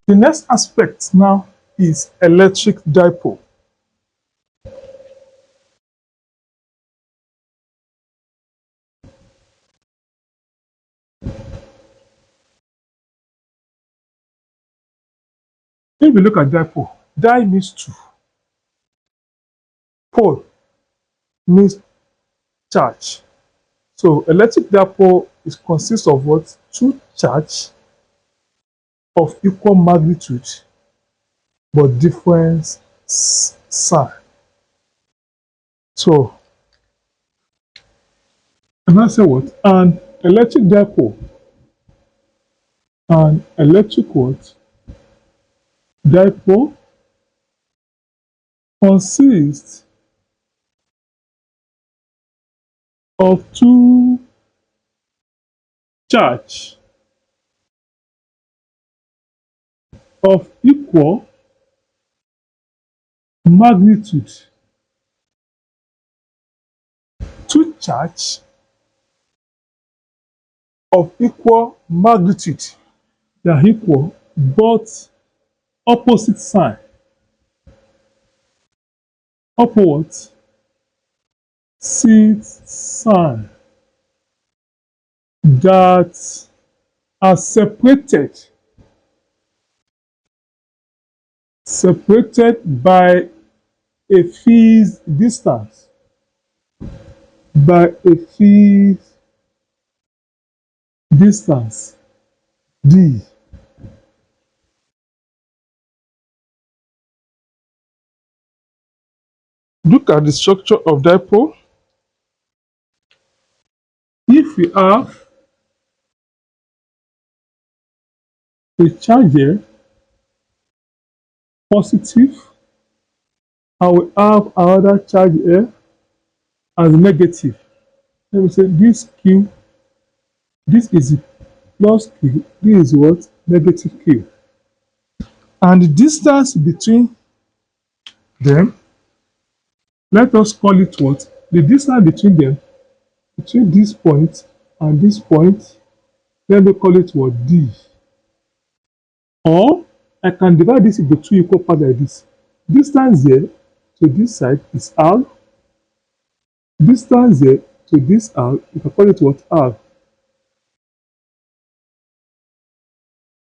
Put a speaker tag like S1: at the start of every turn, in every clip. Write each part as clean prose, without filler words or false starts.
S1: The next aspect now is electric dipole. If you look at dipole, di means two, pole means charge. So electric dipole consists of what? Two charge of equal magnitude but different sign. So and I say what? An electric what? Dipole consists of two charge of equal magnitude. Two charge of equal magnitude. They are equal but opposite sign. Opposite sign that are separated by a fixed distance. By a fixed distance d. Look at the structure of dipole. If we have a charge here, positive, and we have another charge here as negative. Let me say this Q, this is plus Q, this is what? Negative Q. And the distance between them, let us call it what? The distance between them, between this point and this point, let me call it what? D. Or I can divide this into two equal parts like this. Distance here to this side is R. Distance here to this R, you can call it what? R.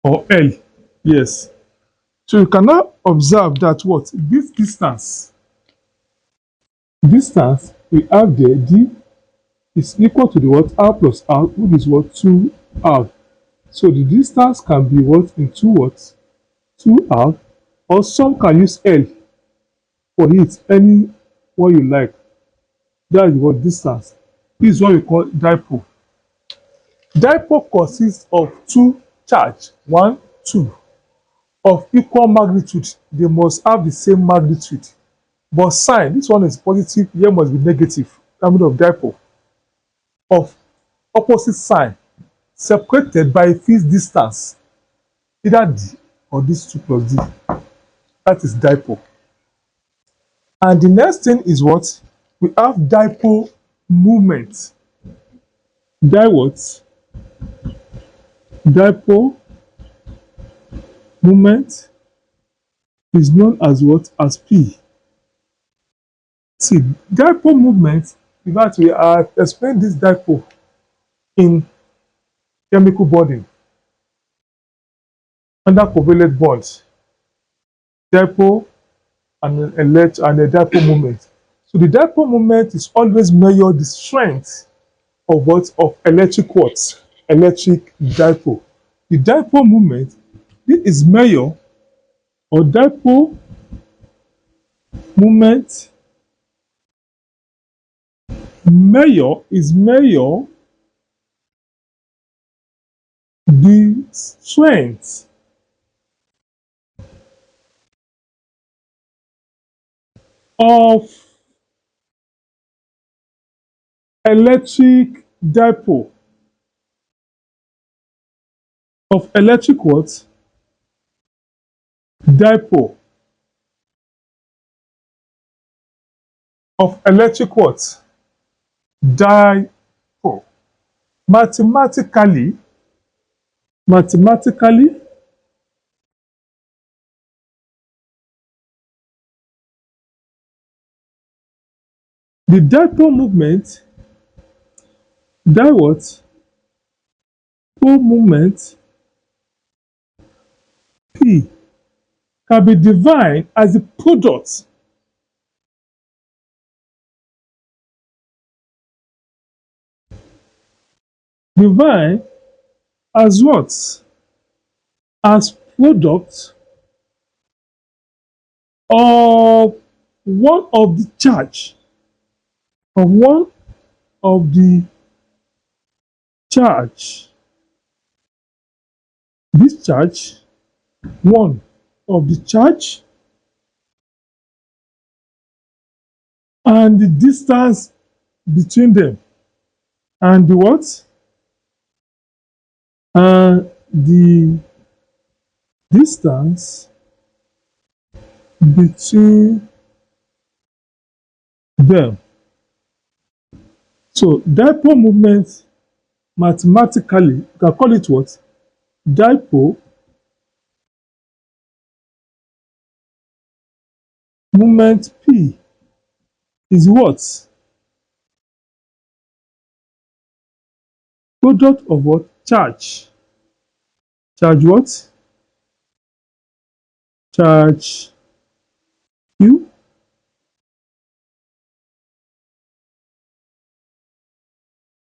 S1: Or L. Yes. So you can now observe that what? This distance we have there, D, is equal to the what? R plus R, which is what? 2R. So the distance can be what? In 2 what? 2R. Or some can use L for it, any one you like. That is what distance. This is what we call dipole. Dipole consists of two charge, 1, 2, of equal magnitude. They must have the same magnitude. But sign, this one is positive, here must be negative. That means of dipole. Of opposite sign, separated by a fixed distance, either D or this 2 plus D. That is dipole. And the next thing is what? We have dipole moment. What? Dipole moment is known as what? As P. See, dipole movement, in fact, we have explained this dipole in chemical bonding under covalent bonds. Dipole and a dipole moment. So the dipole moment is always measure the strength of what? Of electric what? Electric dipole. The dipole moment, this is measure, or dipole moment measure the strength of electric dipole. Of electric what? Dipole. Of electric what? Dipole. Mathematically, The dipole movement, that what? Pole movement P can be defined as the product defined as what? As product of one of the charge of one of the charge. This charge, one of the charge and the distance between them and the what? And the distance between them. So dipole movement mathematically, you can call it what? Dipole moment P is what? Product of what? Charge. Charge what? Charge Q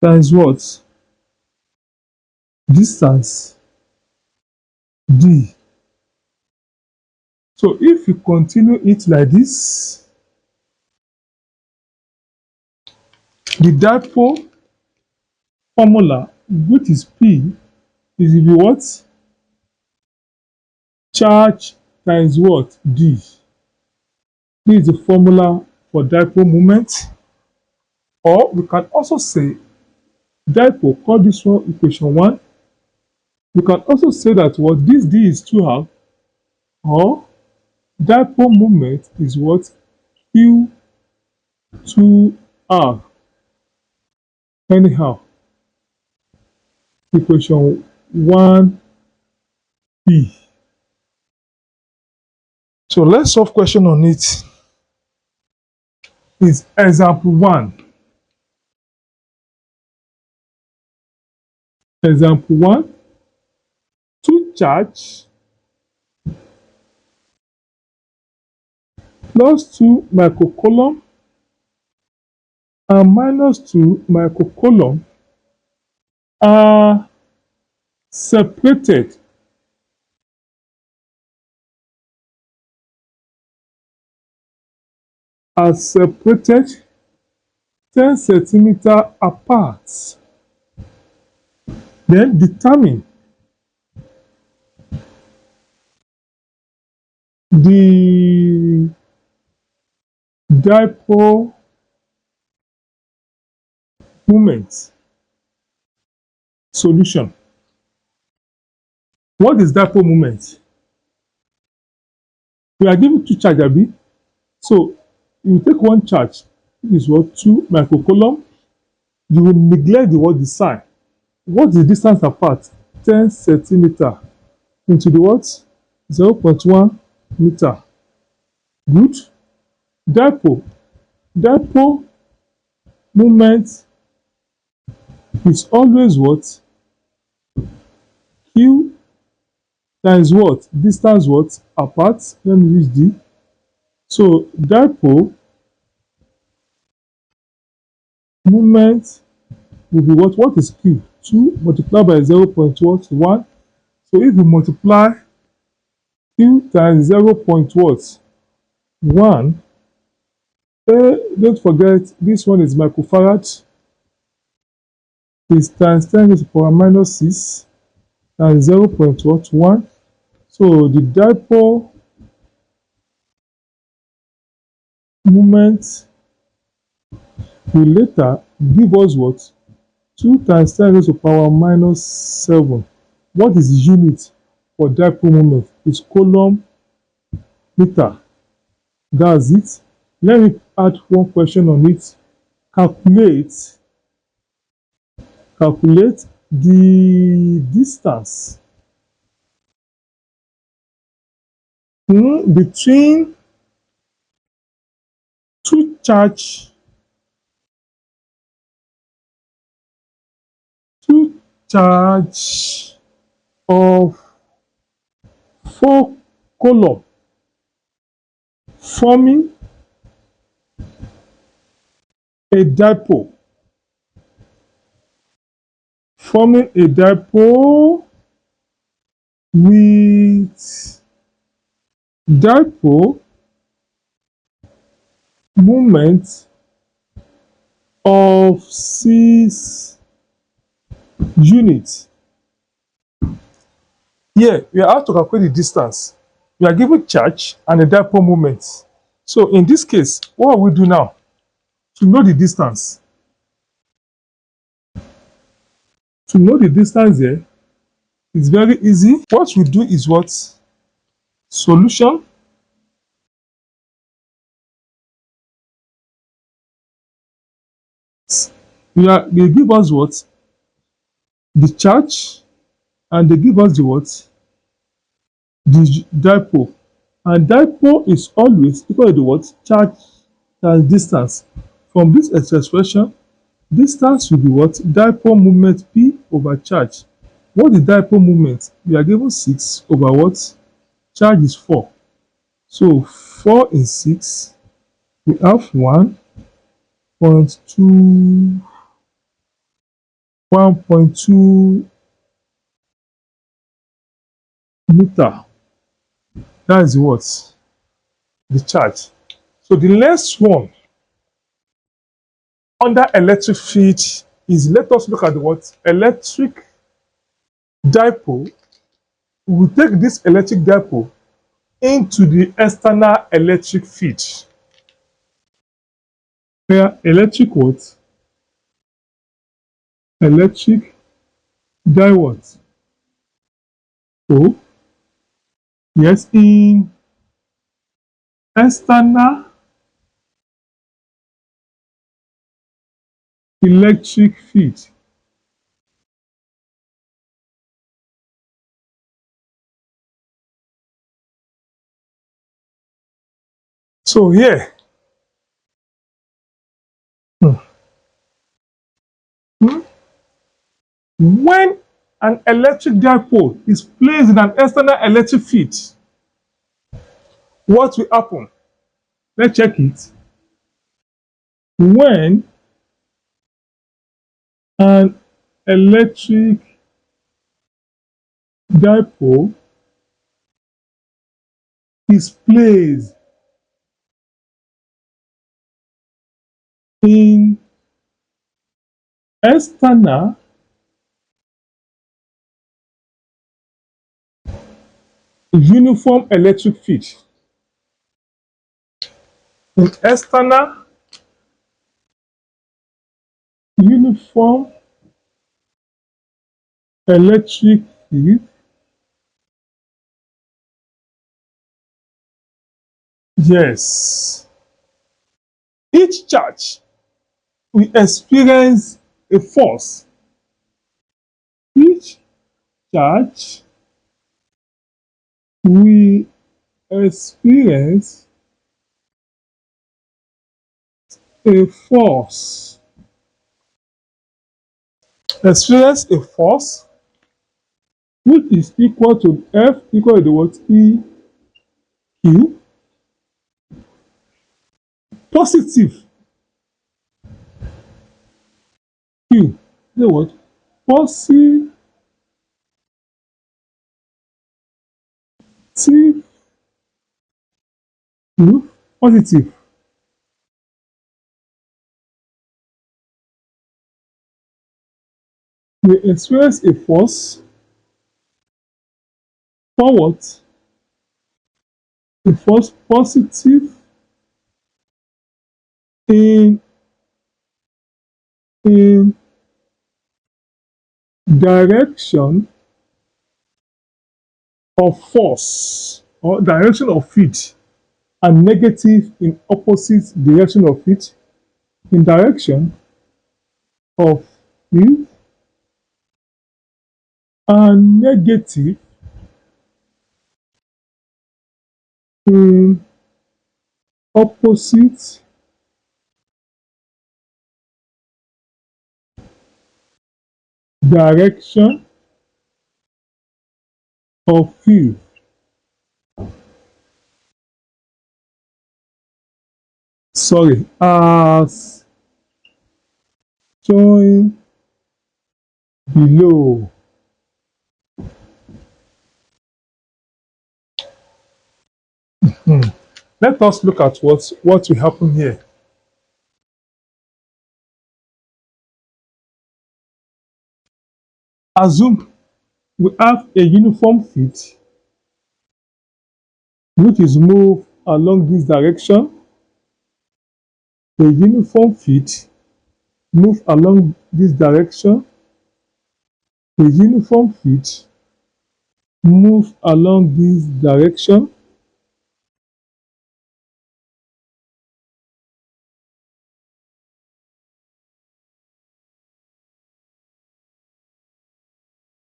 S1: times what? Distance D. So if you continue it like this, the dipole formula, which is P, is equal to what? Charge times what? D. This is the formula for dipole moment. Or we can also say dipole, call this one equation 1. We can also say that what this D is 2R, or dipole moment is what? Q2R. Anyhow, equation 1B. So let's solve question on it. Is example 1. Example 1, two charge plus 2 microcoulomb and minus 2 microcoulomb are separated are separated 10 centimeter apart. Then determine the dipole moment. Solution. What is dipole moment? We are given two charge, abi? So you take one charge, which is what? 2 microcoulomb. You will neglect the what? The sign. What is the distance apart? 10 centimeter into the what? 0.1 meter. Good. Dipole. Dipole moment is always what? Q times what? Distance what? Apart. Let me use D. So dipole moment will be what? What is Q? 2 multiplied by 0.1. So if you multiply Q times 0.1, don't forget this one is microfarad. Is times 10 to the power minus 6 times 0.1. So the dipole moment will later give us what? 2 times 10 to the power minus 7. What is the unit for dipole moment? It's coulomb meter. That's it. Let me add one question on it. Calculate the distance between two charge charge of 4 coulomb forming a dipole with dipole moment of 6 units. Here, we are asked to calculate the distance. We are given charge and a dipole moment. So in this case, what will we do now? To know the distance. To know the distance here, it's very easy. What we do is what? Solution. They give us what? The charge, and they give us the what? The dipole. And dipole is always equal to the what? Charge times distance. From this expression, distance will be what? Dipole moment P over charge. What is dipole moment? We are given 6 over what? Charge is 4. So 4 in 6, we have 1.2 meter. That is what? The charge. So the next one under electric field is, let us look at the what? Electric dipole. We will take this electric dipole into the external electric field. Where electric what? Electric dipole. So yes, in external electric field, so here, when an electric dipole is placed in an external electric field, what will happen? Let's check it. When an electric dipole is placed in external uniform electric field, in external uniform electric field, yes, each charge will experience a force. Each charge will experience a force. Experience a force which is equal to F equal to the what? E Q. Positive Q. The what? Positive Q. Positive. We experience a force for what? A force positive in in direction of force or direction of field, and negative in opposite direction of it, in direction of field, and negative in opposite direction of field. Sorry, as shown below. Hmm. Let us look at what will happen here. Assume we have a uniform feet which is moved along this direction. The uniform feet move along this direction. The uniform feet move along this direction.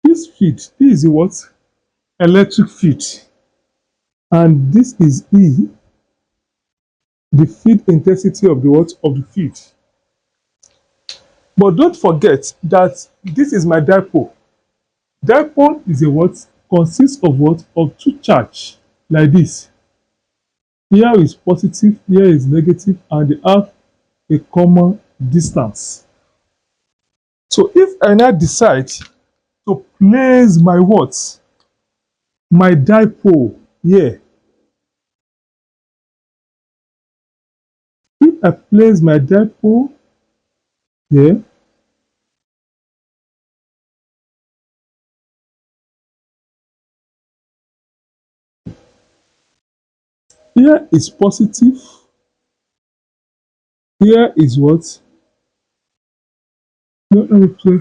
S1: This feet, this is what? Electric feet. And this is E, the field intensity of the what? Of the feet. But don't forget that this is my dipole. Dipole is a what? Consists of what? Of two charge like this. Here is positive, here is negative, and they have a common distance. So if I now decide to place my what? My dipole here. If I place my dipole here, here is positive, here is what? No, let me play.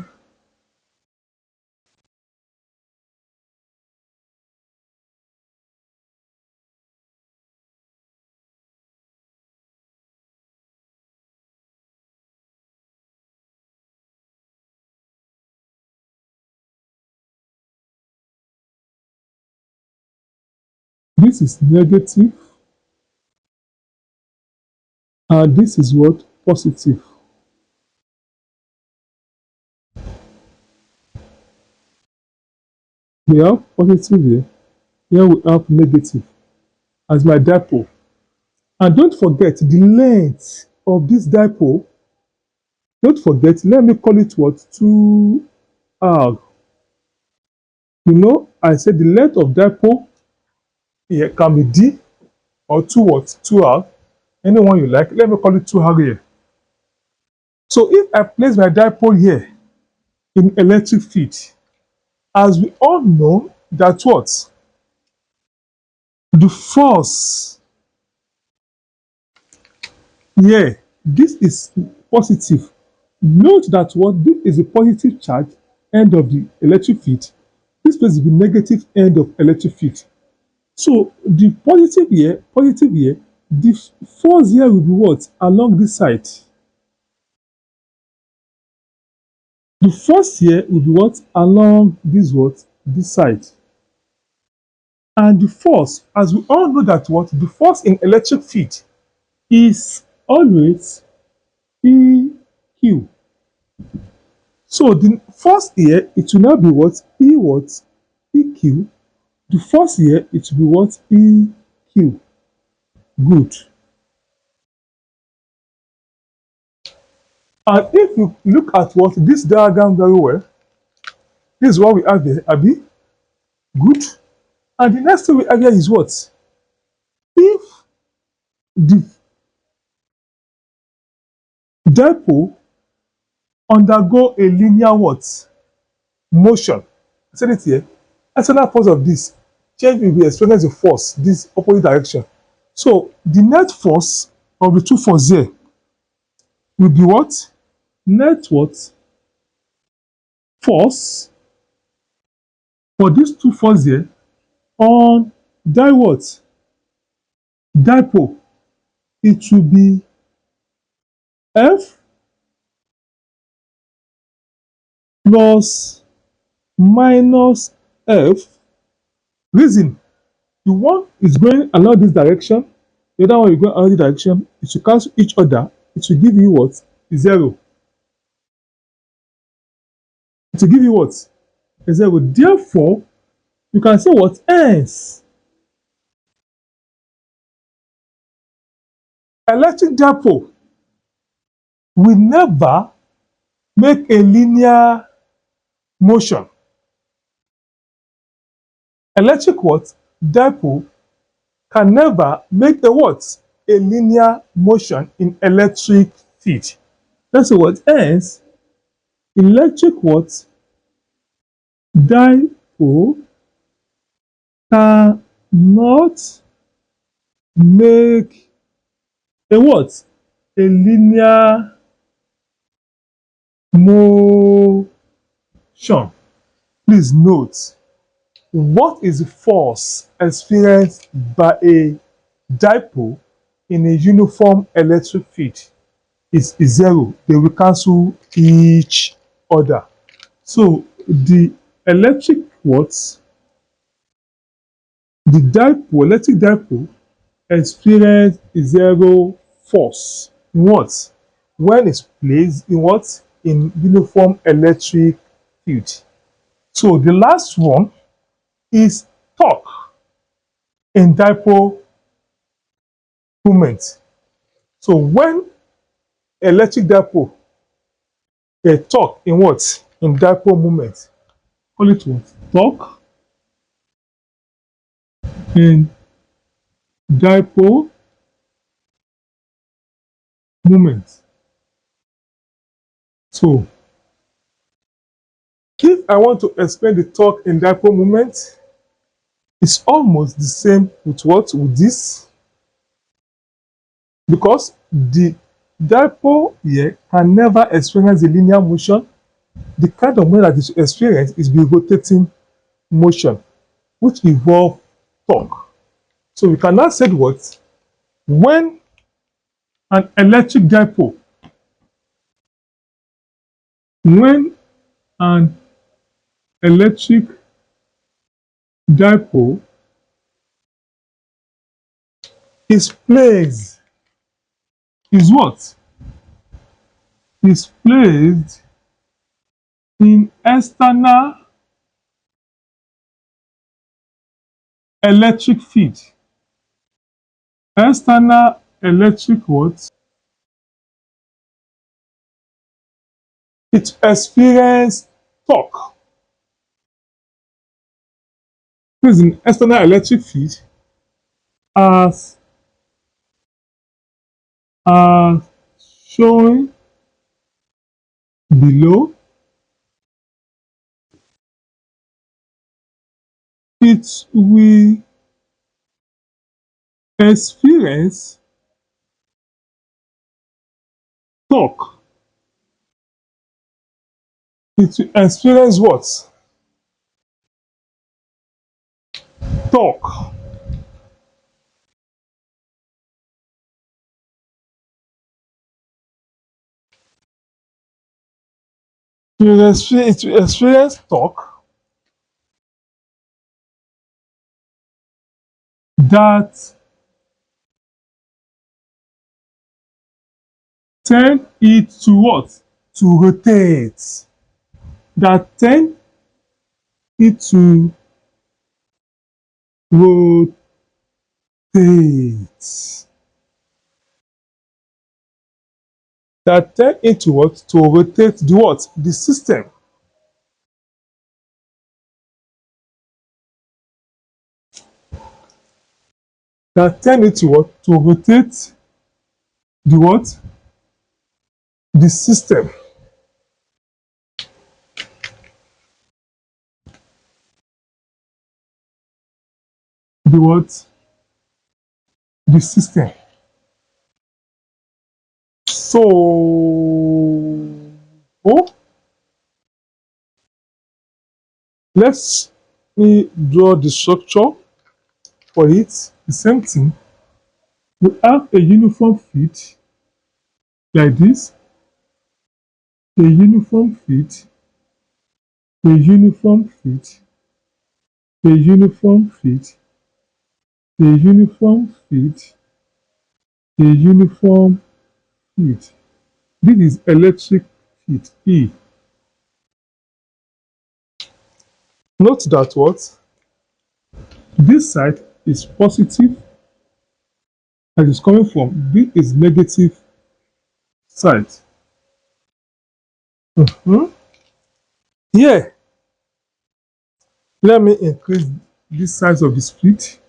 S1: This is negative, and this is what? Positive. We have positive here, here we have negative as my dipole. And don't forget the length of this dipole. Don't forget, let me call it what? 2R. You know, I said the length of dipole here can be D or 2 what? 2R. Anyone you like. Let me call it 2R here. So if I place my dipole here in electric field, as we all know that what? The force here, this is positive. Note that what? This is a positive charge end of the electric field. This place is the negative end of electric field. So the positive here, the force here will be what? Along this side. The force here will be what? Along this what? This side. And the force, as we all know that what? The force in electric field is always EQ. So the force here, it will now be what? E what? EQ. The force here, it will be what? EQ. Good. And if you look at what this diagram very well, this is what we have here, Abi. Good. And the next thing we have here is what? If the dipole undergo a linear what? Motion. I said it here. External force of this change will be experienced as a force, this opposite direction. So the net force of the two forces here will be what? Net what? Force for these two forces here on di what? Dipole. It will be F plus minus F. Reason, the one is going along this direction, the other one is going along this direction. It should cancel each other. It should give you what? 0. to give you what? A zero. Therefore, you can say what? Hence, electric dipole will never make a linear motion. Electric what? Dipole can never make a what? A linear motion in electric field. That's what? Hence, electric what? Dipole cannot make a what? A linear motion. Please note, what is the force experienced by a dipole in a uniform electric field? Is zero. They will cancel each other. So the electric what? The dipole, electric dipole experience zero force in what? When it's placed in what? In uniform electric field. So the last one is torque in dipole moment. So when electric dipole a torque in what? In dipole moment. Call it what? Torque in dipole moment. So if I want to explain the torque in dipole moment, it's almost the same with what? With this. Because the dipole here can never experience a linear motion. The kind of motion that is experienced is the rotating motion, which involve torque. So we can now say what? When an electric dipole, when an electric dipole is placed, is what? Is placed in external electric field. External electric what? It experience torque. Placed in external electric field as as shown below. It will experience torque. It will experience what? Torque. It will experience torque that tend it to what? To rotate. That tend it to rotate. That tend it to what? To rotate the what? The system. That tend it to what? To rotate the what? The system. The what? The system. So, oh, let's me draw the structure for it. The same thing. We have a uniform field like this, a uniform field, a uniform field, a uniform field, a uniform field, a uniform field. This is electric field E. Note that what? This side is positive and it's coming from this is negative side. Mhm. Here, let me increase this size of the split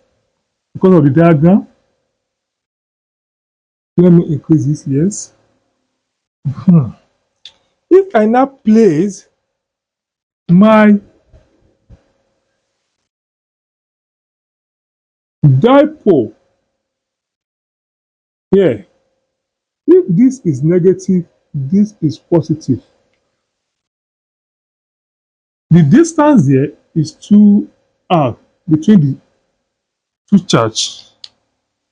S1: because of the diagram. Let me increase this, yes. If I now place my dipole here, if this is negative, this is positive. The distance here is 2r between the two charges,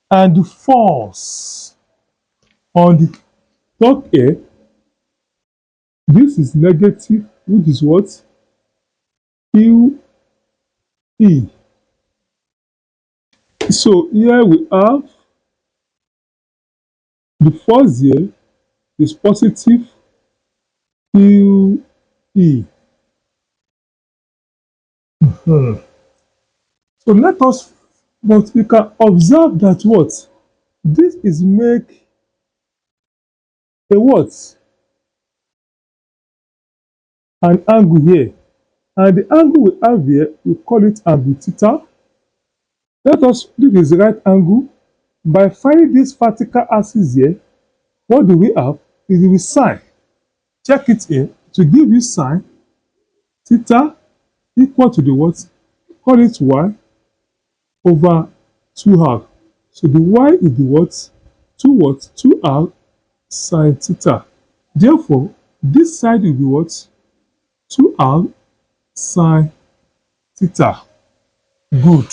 S1: and the force on the torque here, this is negative, which is what? QE. So here we have the force here is positive QE. Hmm. So let us, but we can observe that what? This is make a what? An angle here. And the angle we have here, we call it angle theta. Let us, this is the right angle. By finding this vertical axis here, what do we have? It will be sine. Check it here. To give you sine theta equal to the what? Call it y over 2r. So the y is the what? 2 what? 2r sine theta. Therefore, this side will be what? 2r sine theta. Good.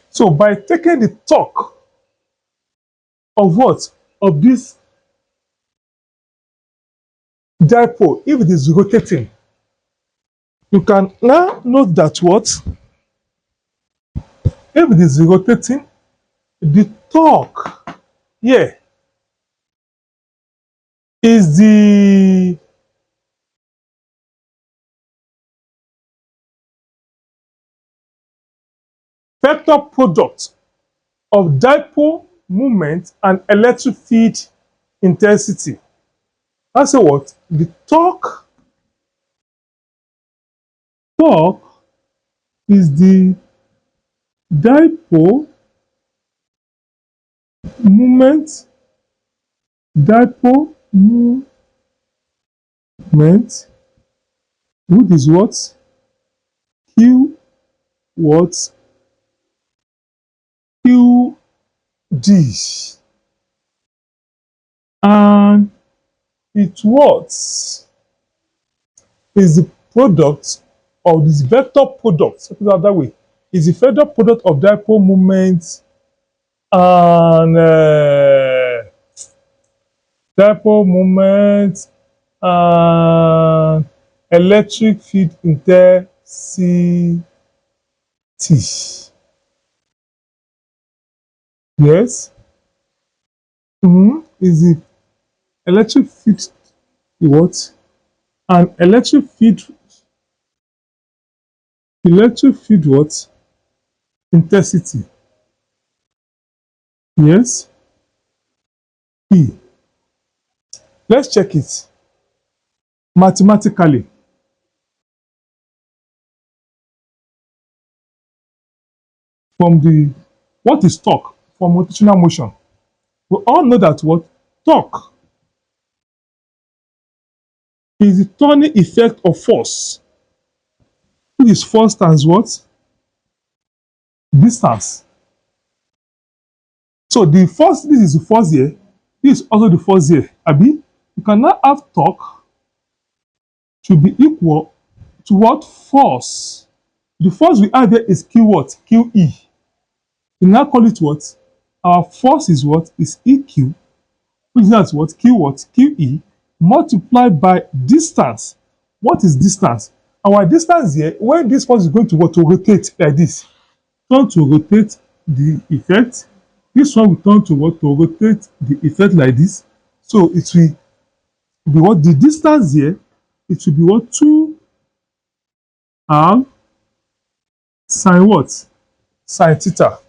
S1: So by taking the torque of what? Of this dipole, if it is rotating, you can now note that what? If it is rotating, the torque here is the vector product of dipole moment and electric field intensity. That's what? The torque is the dipole moment, dipole moment, which is what? Q what? QD. And it what? Is the product of this vector product, put it that way, is the vector product of dipole moment and dipole moment and electric field intensity. Yes. Is the electric field what? And electric field what? Intensity. Yes. E. Let's check it mathematically. From the what is torque? From rotational motion. We all know that what? Torque is the turning effect of force. Which is force times what? Distance. So the force, this is the force here. This is also the force here. Abi, you can now have torque to be equal to what? Force. The force we have here is Q what? QE. We now call it what? Our force is what? Is EQ, which is that's what? Q what? QE multiplied by distance. What is distance? Our distance here, when this force is going to what? To rotate like this. Turn to rotate the effect. This one will turn to what? To rotate the effect like this. So it will be what? The distance here, it will be what? 2 R sine what? Sine theta.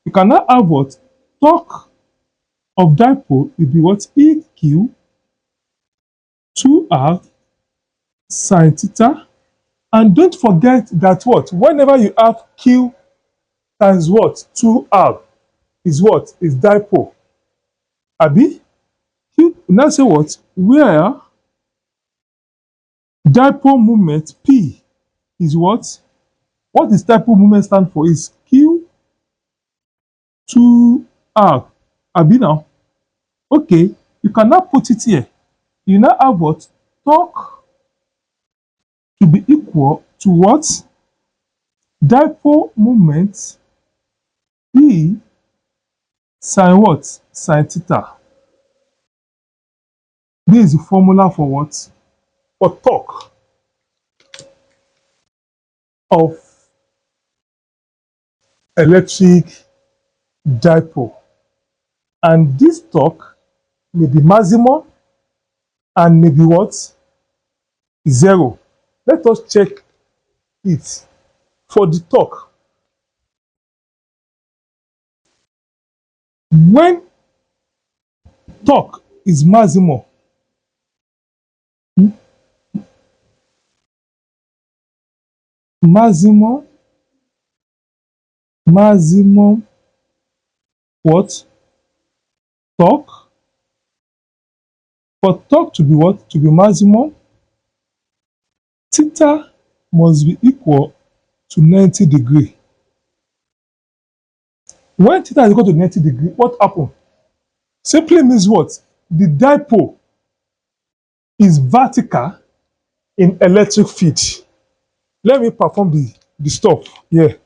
S1: You can now have what? Torque of dipole will be what? EQ 2R sine theta. And don't forget that what? Whenever you have Q times what? 2R is what? Is dipole. Abi? Q now say what? Where dipole moment P is what? What is dipole moment stand for? Is Q 2R. Abi now? Okay, you can now put it here. You now have what? Torque to be equal to what? Dipole moment E sine what? Sine theta. This is the formula for what? For torque of electric dipole. And this torque may be maximum and may be what? Zero. Let us check it. For the torque, when torque is maximum, maximum what? Torque. For torque to be what? To be maximum, theta must be equal to 90 degree. When theta is equal to 90 degree, what happens? Simply means what? The dipole is vertical in electric field. Let me perform the stuff here.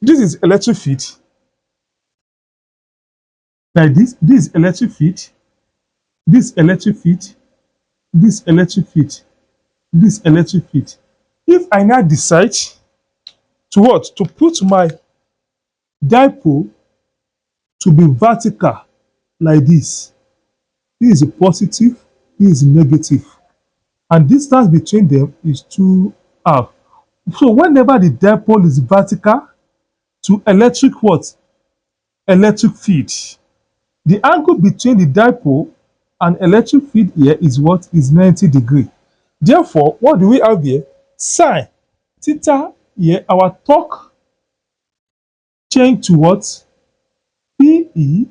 S1: This is electric field. Like this. This is electric field. This electric field. This electric field. This electric field. If I now decide to what? To put my dipole to be vertical like this. This is a positive, this is a negative. And distance between them is 2R. So whenever the dipole is vertical to electric what? Electric field. The angle between the dipole and electric field here is what? Is 90 degree. Therefore, what do we have here? Sine theta here, our torque change to what? PE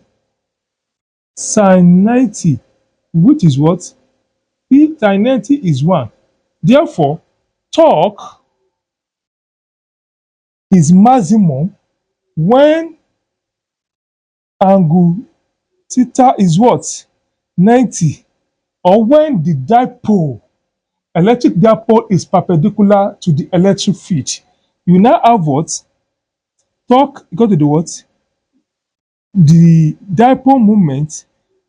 S1: sine 90, which is what? P sine 90 is 1. Therefore, torque is maximum when angle theta is what? 90, or when the dipole, electric dipole is perpendicular to the electric field. You now have what? Torque equal to the what? The dipole moment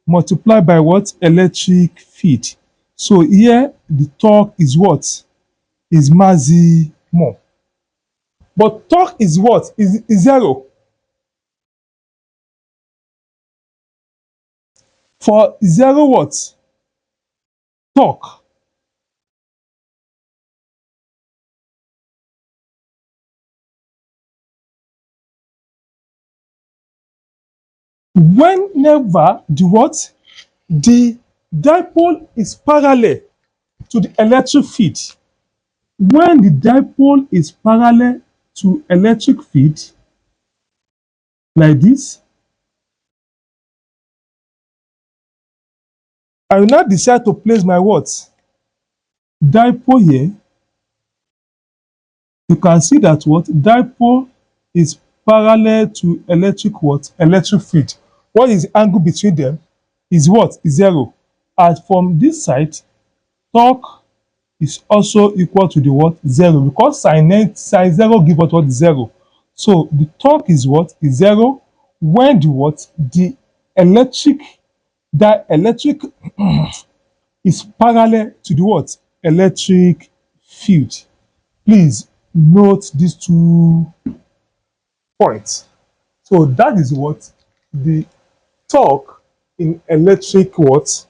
S1: multiplied by what? Electric field. So here the torque is what? Is maximum. But torque is what? Is zero. For zero what? Torque. Whenever the what? The dipole is parallel to the electric field. When the dipole is parallel to electric field, like this, I will now decide to place my what? Dipole here. You can see that what? Dipole is parallel to electric what? Electric field. What is the angle between them? Is what? Is zero. And from this side, torque is also equal to the what? Zero. Because sine zero give us what? Zero. So the torque is what? Is zero when the what? The electric is parallel to the what? Electric field. Please note these 2 points. So that is what the torque in electric what?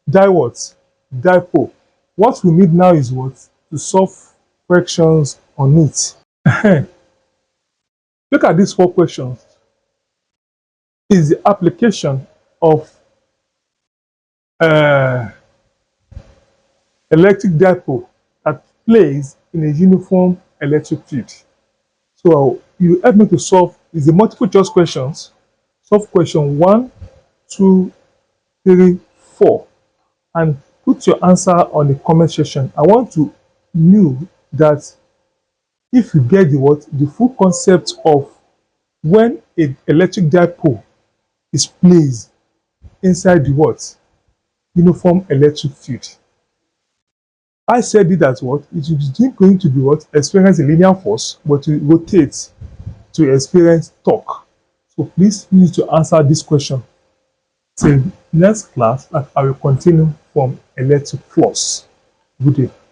S1: Dipole. What we need now is what? To solve questions on it. Look at these 4 questions. Is the application of uh, electric dipole that plays in a uniform electric field? So you help me to solve is the multiple choice questions. Solve question 1, 2, 3, 4, and put your answer on the comment section. I want to know that if you get the full concept of when an electric dipole is placed inside the uniform electric field. I said it as it is going to be experience a linear force, but to rotate to experience torque. So please use to answer this question. Till next class, I will continue from electric force. Good day.